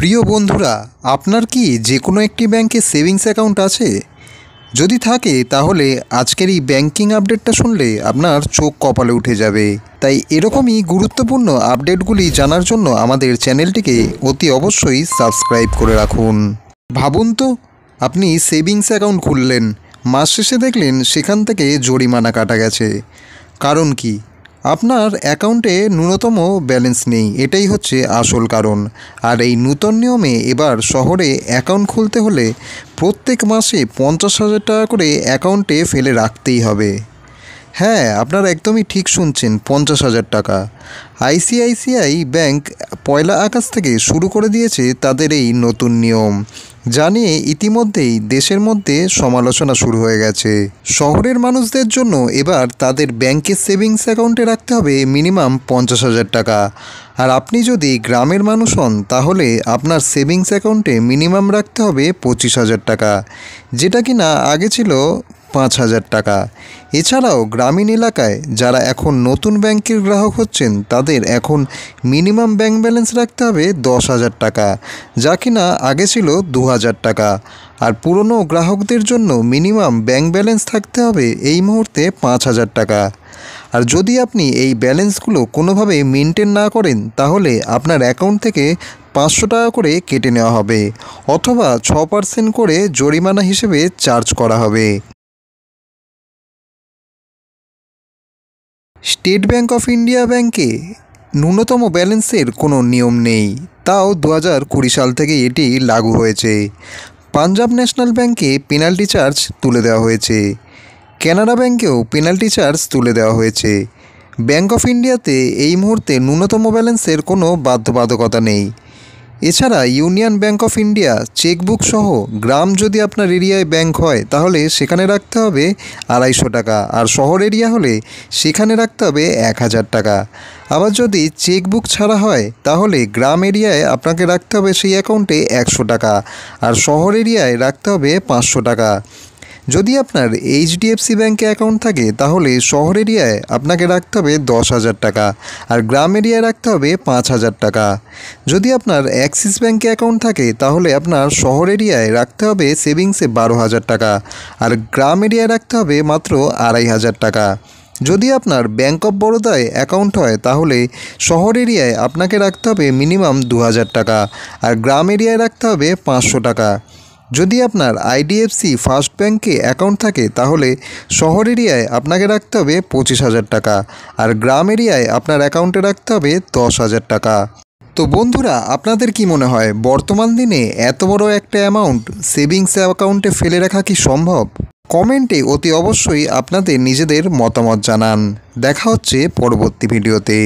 প্রিয় বন্ধুরা, আপনার কি যে কোনো একটি ব্যাংকে সেভিংস অ্যাকাউন্ট আছে? যদি থাকে তাহলে আজকের এই ব্যাংকিং আপডেটটা শুনলে আপনার চোখ কপালে উঠে যাবে। তাই এরকমই গুরুত্বপূর্ণ আপডেটগুলি জানার জন্য আমাদের চ্যানেলটিকে অতি অবশ্যই সাবস্ক্রাইব করে রাখুন। ভাবুন তো, আপনি সেভিংস অ্যাকাউন্ট খুললেন, মাস শেষে দেখলেন সেখান থেকে জরিমানা কাটা গেছে। কারণ কি? আপনার অ্যাকাউন্টে ন্যূনতম ব্যালেন্স নেই, এটাই হচ্ছে আসল কারণ। আর এই নূতন নিয়মে এবার শহরে অ্যাকাউন্ট খুলতে হলে প্রত্যেক মাসে 50,000 টাকা করে অ্যাকাউন্টে ফেলে রাখতেই হবে। হ্যাঁ, আপনারা একদমই ঠিক শুনছেন, 50,000 টাকা। আইসিআইসিআই ব্যাংক 1 আগস্ট থেকে শুরু করে দিয়েছে তাদের এই নতুন নিয়ম, যা নিয়ে ইতিমধ্যেই দেশের মধ্যে সমালোচনা শুরু হয়ে গেছে। শহরের মানুষদের জন্য এবার তাদের ব্যাংকের সেভিংস অ্যাকাউন্টে রাখতে হবে মিনিমাম 50,000 টাকা। আর আপনি যদি গ্রামের মানুষ হন তাহলে আপনার সেভিংস অ্যাকাউন্টে মিনিমাম রাখতে হবে 25,000 টাকা, যেটা কিনা আগে ছিল 5,000 টাকা। এছাড়াও গ্রামীণ এলাকায় যারা এখন নতুন ব্যাংকের গ্রাহক হচ্ছেন তাদের এখন মিনিমাম ব্যাংক ব্যালেন্স রাখতে হবে 10,000 টাকা, যা কিনা আগে ছিল 2,000 টাকা। আর পুরনো গ্রাহকদের জন্য মিনিমাম ব্যাংক ব্যালেন্স থাকতে হবে এই মুহূর্তে 5,000 টাকা। আর যদি আপনি এই ব্যালেন্সগুলো কোনোভাবে মেনটেন না করেন তাহলে আপনার অ্যাকাউন্ট থেকে 500 টাকা করে কেটে নেওয়া হবে, অথবা 6% করে জরিমানা হিসেবে চার্জ করা হবে। স্টেট ব্যাংক অফ ইন্ডিয়া ব্যাংকে ন্যূনতম ব্যালেন্সের কোনো নিয়ম নেই, তাও 2020 সাল থেকে এটি লাগু হয়েছে। পাঞ্জাব ন্যাশনাল ব্যাংকে পেনাল্টি চার্জ তুলে দেওয়া হয়েছে। কানাড়া ব্যাংকেও পেনাল্টি চার্জ তুলে দেওয়া হয়েছে। ব্যাংক অফ ইন্ডিয়াতে এই মুহূর্তে ন্যূনতম ব্যালেন্সের কোনো বাধ্যবাধকতা নেই। এছাড়া union bank of India chequebook সহ গ্রাম যদি আপনার এরিয়ায় ব্যাংক হয় তাহলে সেখানে রাখতে হবে 250 টাকা, আর শহর এরিয়া হলে সেখানে রাখতে হবে 1,000 টাকা। আবার যদি চেকবুক ছাড়া হয় তাহলে গ্রাম এরিয়ায় আপনাকে রাখতে হবে সেই অ্যাকাউন্টে 100 টাকা, আর শহর এরিয়ায় রাখতে হবে 500 টাকা। যদি আপনার এইচডিএফসি ব্যাংকে অ্যাকাউন্ট থাকে তাহলে শহর এরিয়ায় আপনাকে রাখতে হবে 10,000 টাকা, আর গ্রাম এরিয়ায় রাখতে হবে 5,000 টাকা। যদি আপনার অ্যাক্সিস ব্যাংকে অ্যাকাউন্ট থাকে তাহলে আপনার শহর এরিয়ায় রাখতে হবে সেভিংসে 12,000 টাকা, আর গ্রাম এরিয়ায় রাখতে হবে মাত্র 2,500 টাকা। যদি আপনার ব্যাংক অফ বরোদায় অ্যাকাউন্ট হয় তাহলে শহর এরিয়ায় আপনাকে রাখতে হবে মিনিমাম 2,000 টাকা, আর গ্রাম এরিয়ায় রাখতে হবে 500 টাকা। যদি আপনার আইডিএফসি ফার্স্ট ব্যাংকে অ্যাকাউন্ট থাকে তাহলে শহর এরিয়ায় আপনাকে রাখতে হবে 25,000 টাকা, আর গ্রাম এরিয়ায় আপনার অ্যাকাউন্টে রাখতে হবে 10,000 টাকা। তো বন্ধুরা, আপনাদের কি মনে হয় বর্তমান দিনে এত বড় একটা অ্যামাউন্ট সেভিংস অ্যাকাউন্টে ফেলে রাখা কি সম্ভব? কমেন্টে অতি অবশ্যই আপনাদের নিজেদের মতামত জানান। দেখা হচ্ছে পরবর্তী ভিডিওতে।